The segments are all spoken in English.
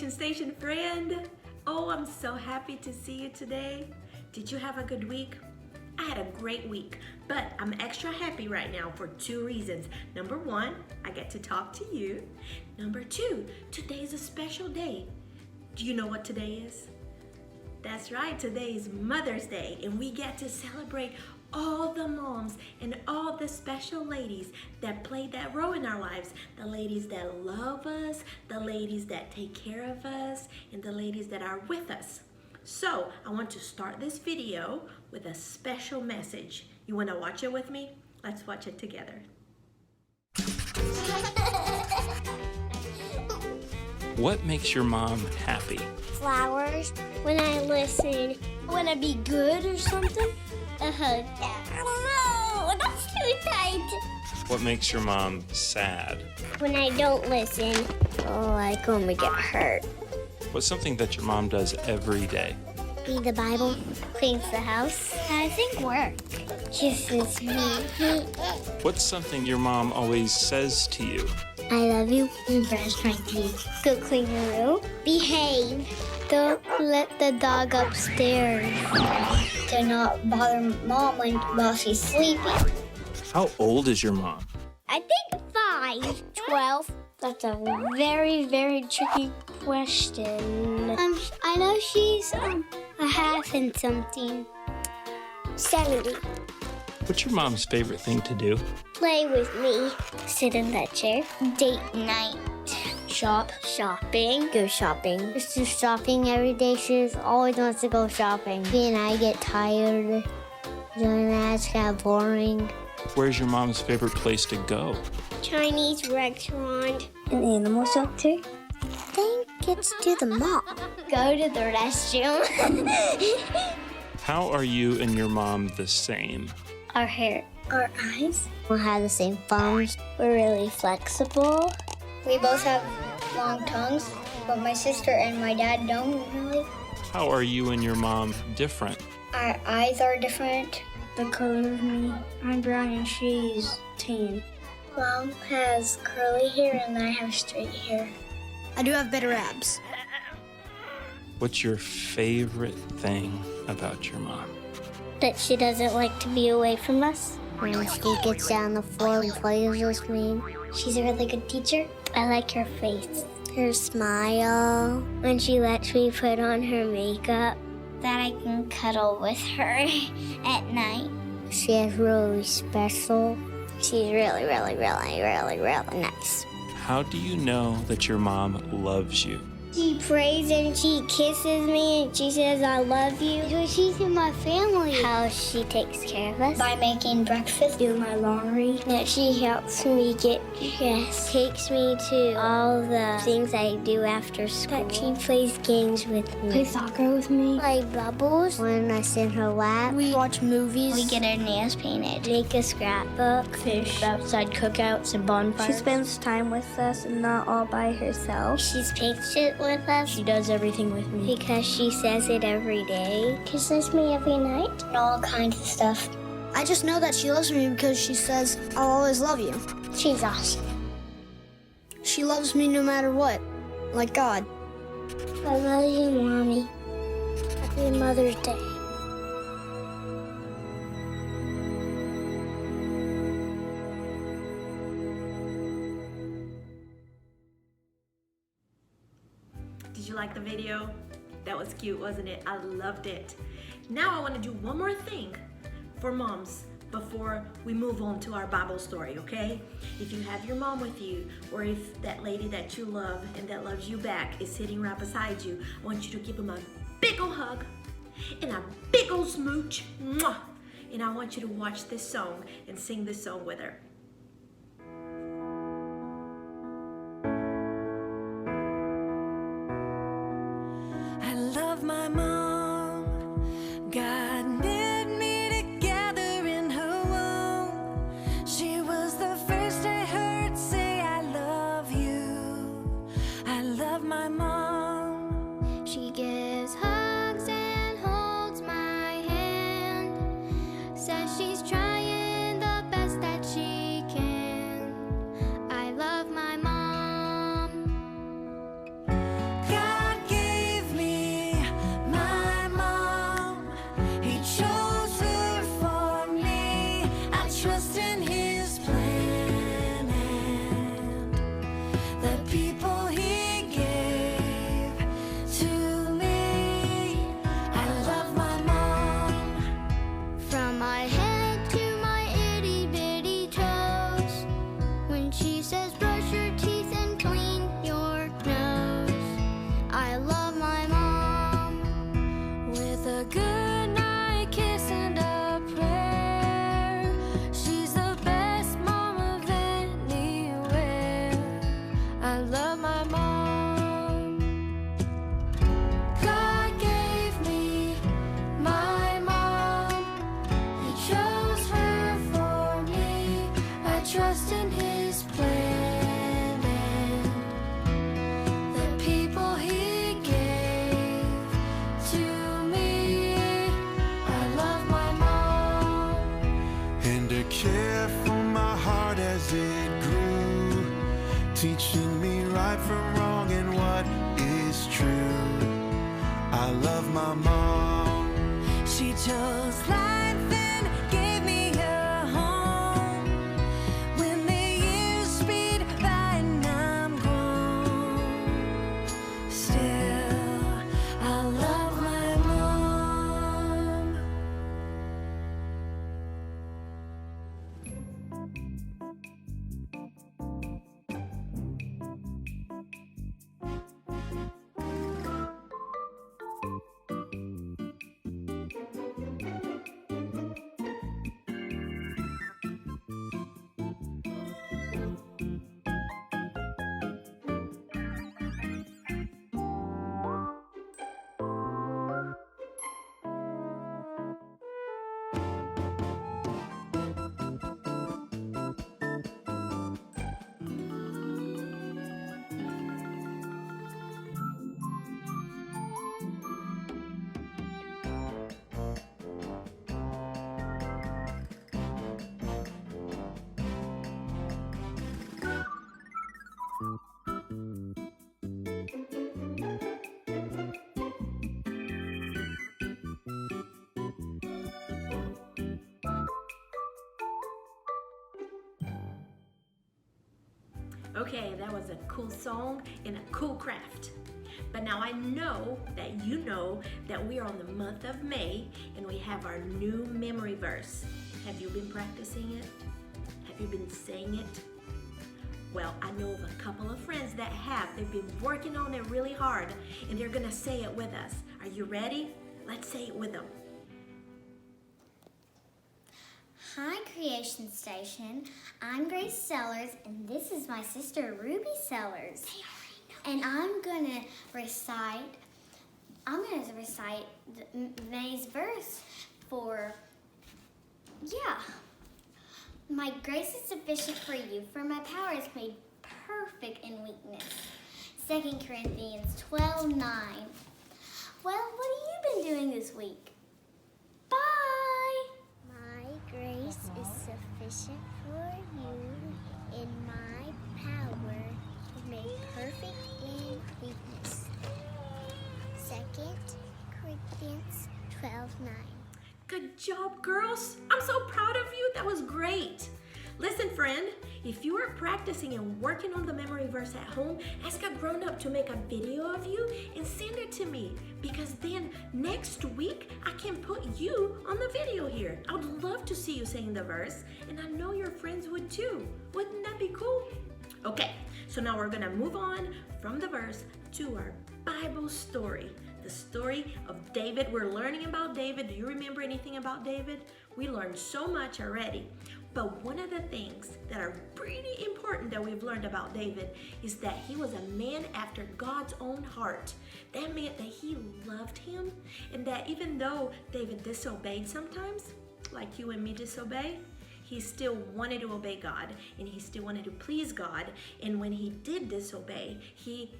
Station friend. Oh, I'm so happy to see you today. Did you have a good week? I had a great week, but I'm extra happy right now for two reasons. Number one, I get to talk to you. Number two, today's a special day. Do you know what today is? That's right, today is Mother's Day, and we get to celebrate all the moms and all the special ladies that played that role in our lives. The ladies that love us, the ladies that take care of us, and the ladies that are with us. So I want to start this video with a special message. You want to watch it with me? Let's watch it together. What makes your mom happy? Flowers. When I listen. When I be good or something. A hug. Oh no, that's too tight. What makes your mom sad? When I don't listen. Oh, like when we get hurt. What's something that your mom does every day? Read the Bible. Cleans the house. I think work. Kisses me. What's something your mom always says to you? I love you. And brush my teeth. Go clean the room. Behave. Don't let the dog upstairs. Do not bother Mom while she's sleeping. How old is your mom? I think 5. 12. That's a very, very tricky question. I know she's a half and something. 70. What's your mom's favorite thing to do? Play with me. Sit in that chair. Date night. Shop. Shopping. Go shopping. Just do shopping every day. She always wants to go shopping. Me and I get tired doing that. It's kind of boring. Where's your mom's favorite place to go? Chinese restaurant. An animal shelter. I think it's to the mall. Go to the restroom. How are you and your mom the same? Our hair. Our eyes. We have the same thumbs. We're really flexible. We both have long tongues, but my sister and my dad don't really. How are you and your mom different? Our eyes are different. The color of me. I'm brown and she's tan. Mom has curly hair and I have straight hair. I do have better abs. What's your favorite thing about your mom? That she doesn't like to be away from us. When she gets down the floor and plays with me. She's a really good teacher. I like her face. Her smile. When she lets me put on her makeup. That I can cuddle with her at night. She is really special. She's really, really, really, really, really nice. How do you know that your mom loves you? She prays and she kisses me and she says, I love you. Because she's in my family. How she takes care of us. By making breakfast, do my laundry. That she helps me get dressed. Takes me to all the things I do after school. That she plays games with me. Play soccer with me. Play bubbles. When I sit in her lap. We watch movies. We get our nails painted. Make a scrapbook. Fish. Outside cookouts and bonfires. She spends time with us and not all by herself. She's patient with us. She does everything with me. Because she says it every day. Kisses me every night. And all kinds of stuff. I just know that she loves me because she says, I'll always love you. She's awesome. She loves me no matter what, like God. I love you, Mommy. Happy Mother's Day. Did you like the video? That was cute, wasn't it? I loved it. Now I want to do one more thing for moms before we move on to our Bible story, okay? If you have your mom with you, or if that lady that you love and that loves you back is sitting right beside you, I want you to give them a big ol' hug and a big ol' smooch. Mwah! And I want you to watch this song and sing this song with her. My mom, God knit me together in her womb. She was the first I heard say I love you. I love my mom. She gives hugs and holds my hand. Says she's trying the best that she can. I love my mom. God trust in His plan and the people He gave to me. I love my mom and to care for my heart as it grew, teaching me right from wrong and what is true. I love my mom. She chose life and gave me a home. When the years speed by and I'm grown, still I love my mom. Okay, that was a cool song and a cool craft. But now I know that you know that we are on the month of May and we have our new memory verse. Have you been practicing it? Have you been saying it? Well, I know of a couple of friends that have. They've been working on it really hard and they're gonna say it with us. Are you ready? Let's say it with them. Hi, Creation Station. I'm Grace Sellers, and this is my sister, Ruby Sellers. And I'm gonna recite May's verse for, My grace is sufficient for you, for my power is made perfect in weakness. 2 Corinthians 12:9. Well, what have you been doing this week? Bye! My grace is sufficient for you, and my power is made perfect in weakness. 2 Corinthians 12:9. Good job, girls. I'm so proud of you. That was great. Listen, friend, if you are practicing and working on the memory verse at home, ask a grown-up to make a video of you and send it to me, because then next week I can put you on the video here. I would love to see you saying the verse, and I know your friends would too. Wouldn't that be cool? Okay, so now we're gonna move on from the verse to our Bible story. The story of David. We're learning about David. Do you remember anything about David? We learned so much already. But one of the things that are pretty important that we've learned about David is that he was a man after God's own heart. That meant that he loved him, and that even though David disobeyed sometimes, like you and me disobey, he still wanted to obey God, and he still wanted to please God. And when he did disobey, he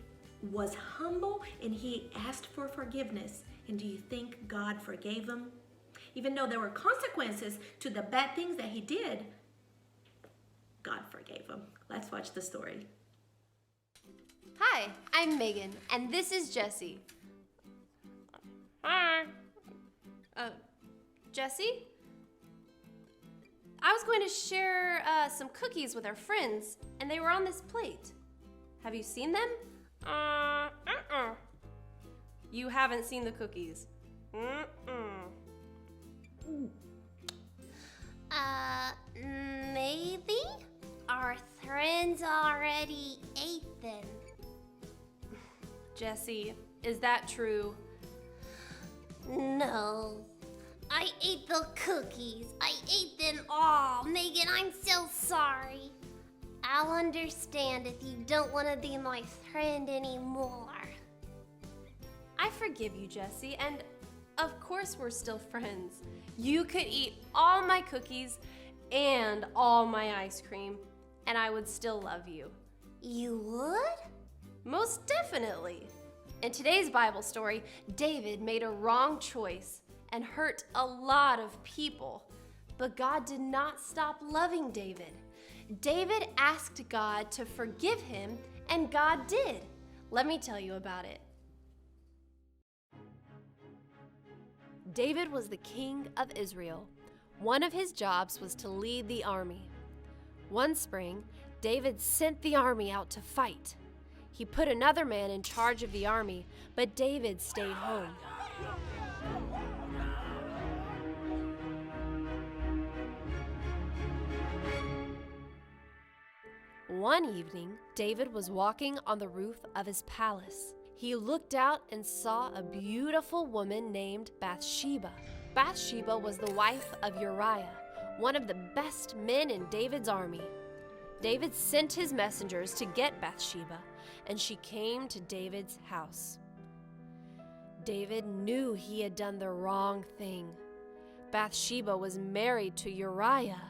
was humble and he asked for forgiveness. And do you think God forgave him? Even though there were consequences to the bad things that he did, God forgave him. Let's watch the story. Hi, I'm Megan, and this is Jessie. Hi. Jessie? I was going to share some cookies with our friends, and they were on this plate. Have you seen them? You haven't seen the cookies. Maybe our friends already ate them. Jessie, is that true? No, I ate the cookies. I ate them all. Megan, I'm so sorry. I'll understand if you don't want to be my friend anymore. I forgive you, Jessie, and of course we're still friends. You could eat all my cookies and all my ice cream, and I would still love you. You would? Most definitely. In today's Bible story, David made a wrong choice and hurt a lot of people. But God did not stop loving David. David asked God to forgive him, and God did. Let me tell you about it. David was the king of Israel. One of his jobs was to lead the army. One spring, David sent the army out to fight. He put another man in charge of the army, but David stayed home. One evening, David was walking on the roof of his palace. He looked out and saw a beautiful woman named Bathsheba. Bathsheba was the wife of Uriah, one of the best men in David's army. David sent his messengers to get Bathsheba, and she came to David's house. David knew he had done the wrong thing. Bathsheba was married to Uriah.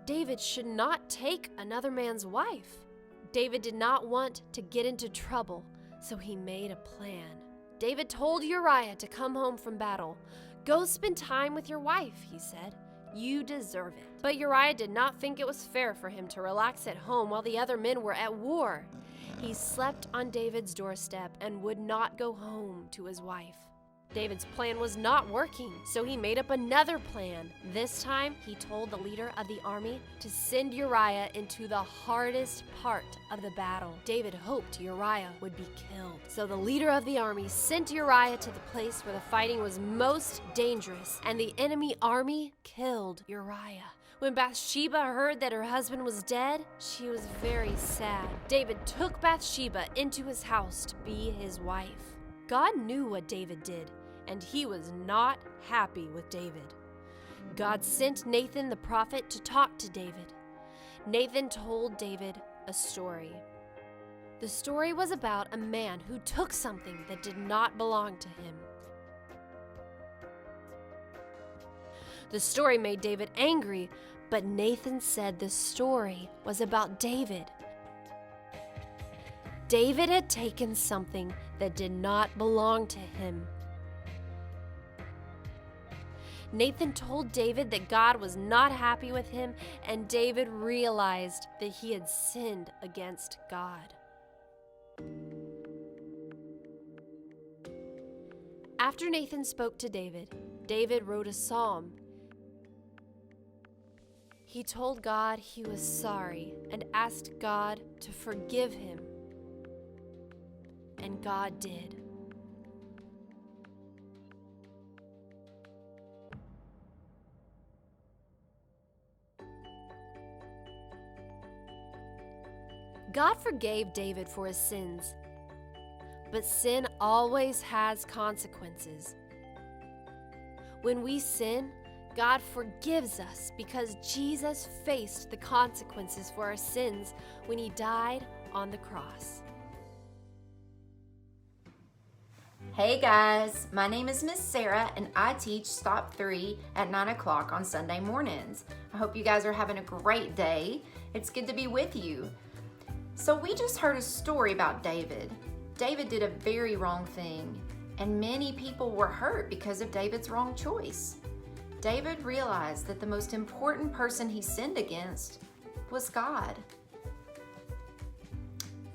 David should not take another man's wife. David did not want to get into trouble, so he made a plan. David told Uriah to come home from battle. "Go spend time with your wife," he said. "You deserve it." But Uriah did not think it was fair for him to relax at home while the other men were at war. He slept on David's doorstep and would not go home to his wife. David's plan was not working, so he made up another plan. This time, he told the leader of the army to send Uriah into the hardest part of the battle. David hoped Uriah would be killed. So the leader of the army sent Uriah to the place where the fighting was most dangerous, and the enemy army killed Uriah. When Bathsheba heard that her husband was dead, she was very sad. David took Bathsheba into his house to be his wife. God knew what David did, and he was not happy with David. God sent Nathan the prophet to talk to David. Nathan told David a story. The story was about a man who took something that did not belong to him. The story made David angry, but Nathan said the story was about David. David had taken something that did not belong to him. Nathan told David that God was not happy with him, and David realized that he had sinned against God. After Nathan spoke to David, David wrote a psalm. He told God he was sorry and asked God to forgive him. And God did. God forgave David for his sins, but sin always has consequences. When we sin, God forgives us because Jesus faced the consequences for our sins when he died on the cross. Hey guys, my name is Miss Sarah and I teach Stop 3 at 9 o'clock on Sunday mornings. I hope you guys are having a great day. It's good to be with you. So we just heard a story about David. David did a very wrong thing, and many people were hurt because of David's wrong choice. David realized that the most important person he sinned against was God.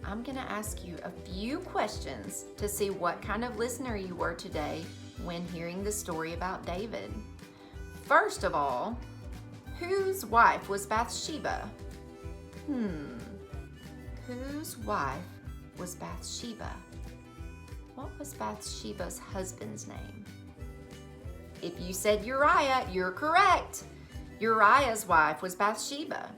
I'm going to ask you a few questions to see what kind of listener you were today when hearing the story about David. First of all, whose wife was Bathsheba? Whose wife was Bathsheba? What was Bathsheba's husband's name? If you said Uriah, you're correct. Uriah's wife was Bathsheba.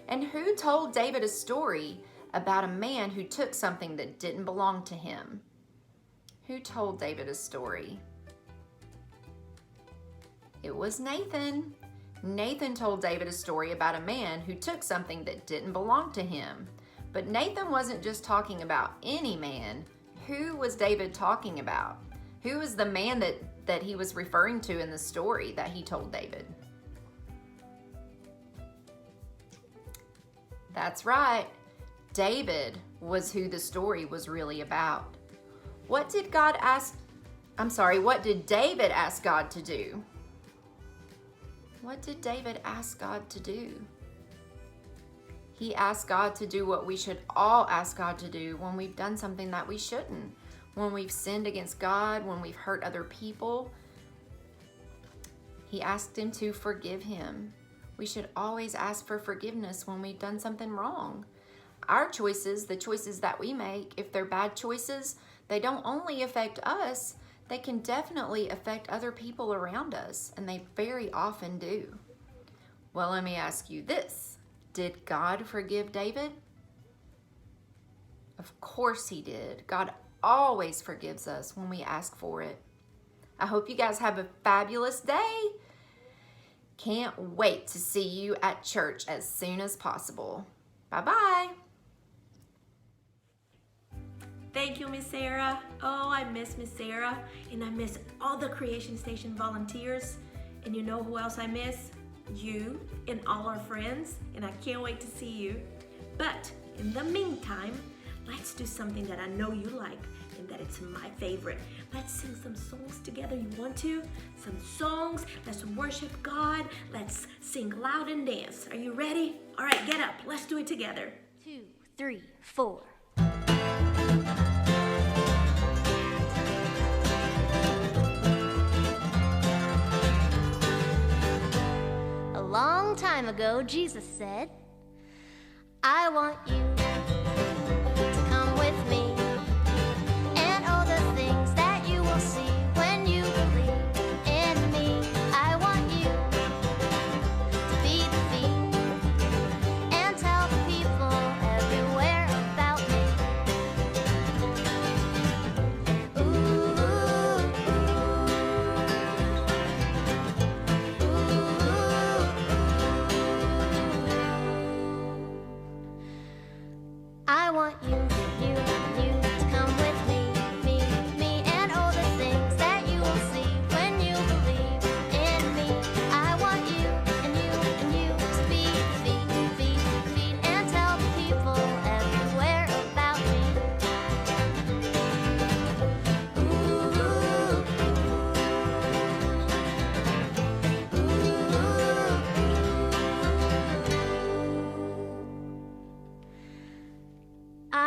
And who told David a story about a man who took something that didn't belong to him? Who told David a story? It was Nathan. Nathan told David a story about a man who took something that didn't belong to him. But Nathan wasn't just talking about any man. Who was David talking about? Who was the man that he was referring to in the story that he told David? That's right. David was who the story was really about. What did David ask God to do? What did David ask God to do? He asked God to do what we should all ask God to do when we've done something that we shouldn't, when we've sinned against God, when we've hurt other people. He asked him to forgive him. We should always ask for forgiveness when we've done something wrong. Our choices, the choices that we make, if they're bad choices, they don't only affect us, they can definitely affect other people around us, and they very often do. Well, let me ask you this. Did God forgive David? Of course he did. God always forgives us when we ask for it. I hope you guys have a fabulous day. Can't wait to see you at church as soon as possible. Bye-bye. Thank you, Miss Sarah. Oh, I miss Miss Sarah, and I miss all the Creation Station volunteers. And you know who else I miss? You and all our friends, and I can't wait to see you. But in the meantime, let's do something that I know you like and that it's my favorite. Let's sing some songs together. You want to? Some songs. Let's worship God. Let's sing loud and dance. Are you ready? All right, get up. Let's do it together. 2, 3, 4. A long time ago, Jesus said, I want you to come with me, and all the things that you will see when you believe in me. I want you to be the feet and tell the people everywhere about me. I want you to come with me, and all the things that you will see when you believe in me. I want you and you to be the feet, and tell the people everywhere about me. I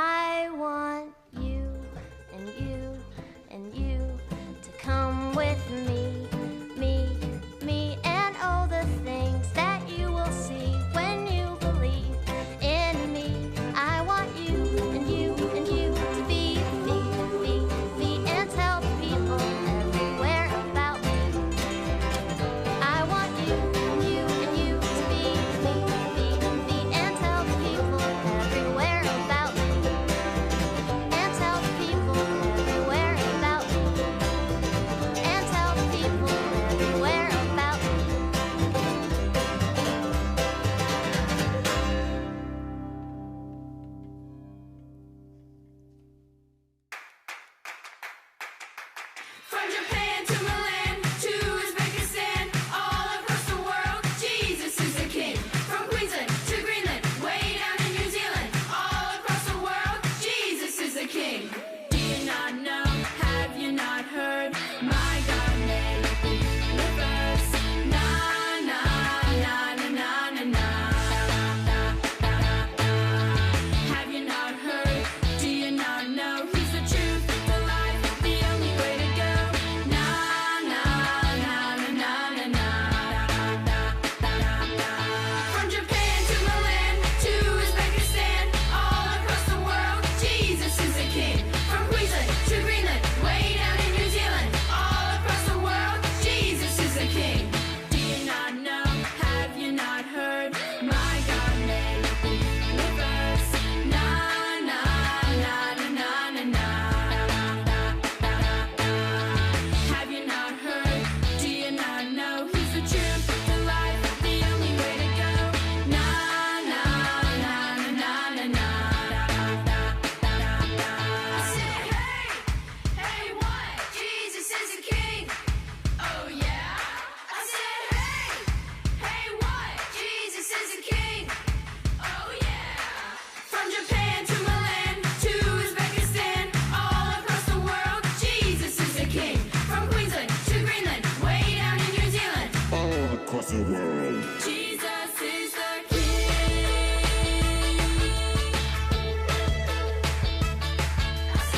Jesus is the King.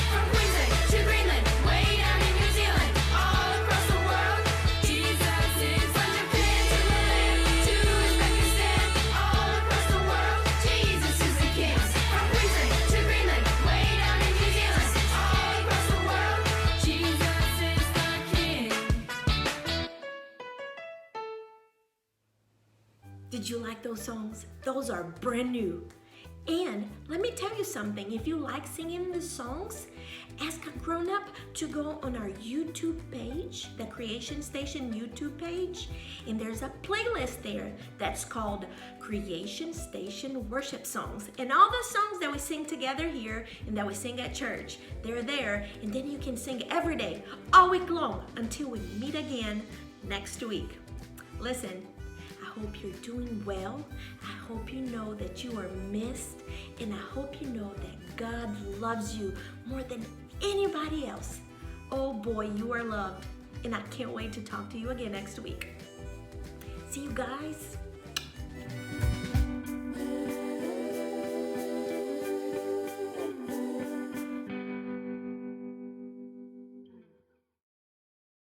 From Queensland to Greenland, way down in New Zealand, all across the world, Jesus is from Japan to Malaya to Uzbekistan, all across the world, Jesus is the King. From Queensland to Greenland, way down in New Zealand, all across the world, Jesus is the King. Did you like those songs? Those are brand new. And let me tell you something, if you like singing the songs, ask a grown-up to go on our YouTube page, the Creation Station YouTube page, and there's a playlist there that's called Creation Station Worship Songs. And all the songs that we sing together here and that we sing at church, they're there, and then you can sing every day, all week long, until we meet again next week. Listen, I hope you're doing well. I hope you know that you are missed. And I hope you know that God loves you more than anybody else. Oh boy, you are loved. And I can't wait to talk to you again next week. See you guys.